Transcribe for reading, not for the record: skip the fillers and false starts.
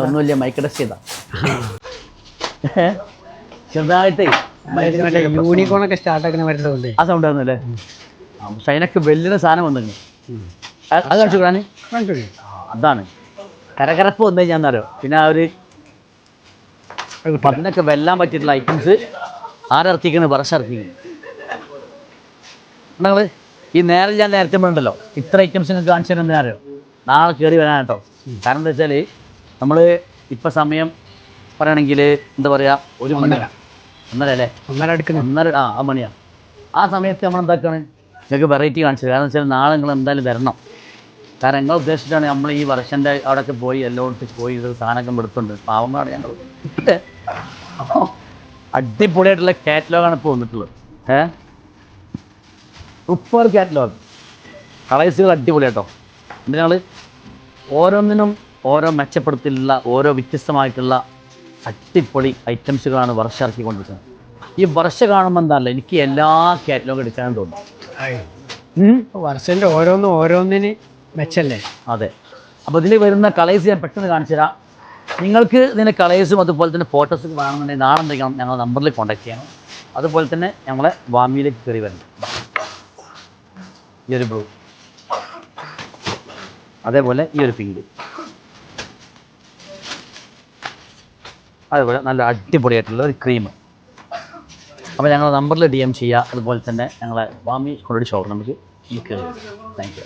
ഒന്നുമില്ല mic test ചെയ്താ ചെറുതായിട്ടേ യൂണിക്കോണൊക്കെ സ്റ്റാർട്ടാക്കുന്ന വരുന്നതുകൊണ്ട് ആ സൗണ്ട് ആയിരുന്നല്ലേ. പക്ഷെ അതിനൊക്കെ വലിയ സാധനം വന്നു അത് കാണിച്ചു. അതാണ് കരകരപ്പ് വന്നു കഴിഞ്ഞാന്നറിയോ. പിന്നെ ആ ഒരു അതിനൊക്കെ വെല്ലാൻ പറ്റിയിട്ടുള്ള ഐറ്റംസ് ആരിറക്കിക്കുന്നത് ബ്രഷ് ഇറക്കിക്കുന്നത്. നിങ്ങൾ ഈ ഞാൻ നേരത്തെ ഉണ്ടല്ലോ ഇത്ര ഐറ്റംസ് നിങ്ങൾക്ക് കാണിച്ചു തരുന്നത് അറിയോ. നാളെ കയറി വരാൻ കേട്ടോ. കാരണം എന്താ വെച്ചാൽ നമ്മൾ ഇപ്പം സമയം പറയുകയാണെങ്കിൽ എന്താ പറയുക 1 മണി 1:30 അല്ലേ 1:30 ആ മണിയാണ്. ആ സമയത്ത് നമ്മൾ എന്താക്കുകയാണ് നിങ്ങൾക്ക് വെറൈറ്റി കാണിച്ചത്. കാരണം വെച്ചാൽ നാളെ നിങ്ങൾ എന്തായാലും വരണം. കാരണം നിങ്ങൾ ഉദ്ദേശിച്ചിട്ടാണ് നമ്മൾ ഈ വർഷൻ്റെ അവിടെയൊക്കെ പോയി എല്ലായിടത്തും പോയി ഇത് സാധനമൊക്കെ എടുത്തുണ്ട്. പാവങ്ങളാണ് ഞങ്ങൾ. അപ്പോൾ അടിപൊളിയായിട്ടുള്ള കാറ്റലോഗാണ് ഇപ്പോൾ വന്നിട്ടുള്ളത്. സൂപ്പർ കാറ്റലോഗ് കളേഴ്സുകൾ അടിപൊളിയാട്ടോ. എന്നിട്ട് ഞങ്ങൾ ഓരോന്നിനും ഓരോ മെച്ചപ്പെടുത്തിയുള്ള ഓരോ വ്യത്യസ്തമായിട്ടുള്ള അടിപൊളി ഐറ്റംസുകളാണ് വർഷം ഇറക്കിക്കൊണ്ടിരിക്കുന്നത്. ഈ വർഷം കാണുമ്പോൾ എന്താണല്ലോ എനിക്ക് എല്ലാ കാറ്റലോഗും എടുക്കാനും തോന്നും. വർഷൻ്റെ ഓരോന്നിന് മെച്ചല്ലേ. അതെ. അപ്പോൾ ഇതിൽ വരുന്ന കളേഴ്സ് ഞാൻ പെട്ടെന്ന് കാണിച്ചു തരാം. നിങ്ങൾക്ക് ഇതിൻ്റെ കളേഴ്സും അതുപോലെ തന്നെ ഫോട്ടോസും വേണമെന്നുണ്ടെങ്കിൽ നാളെ എന്തെങ്കിലും ഞങ്ങളുടെ നമ്പറിൽ കോൺടാക്ട് ചെയ്യണം. അതുപോലെ തന്നെ ഞങ്ങളെ വാമിയിലേക്ക് കയറി വരണം. ഈ ഒരു ബ്ലൂ, അതേപോലെ ഈ ഒരു പിങ്ക്, അതേപോലെ നല്ല അടിപൊളിയായിട്ടുള്ള ഒരു ക്രീം. അപ്പോൾ ഞങ്ങളുടെ നമ്പറിൽ DM ചെയ്യുക. അതുപോലെ തന്നെ ഞങ്ങളെ വാമി കൊണ്ടൊരു ഷോപ്പ് നമുക്ക് കയറി. Thank you.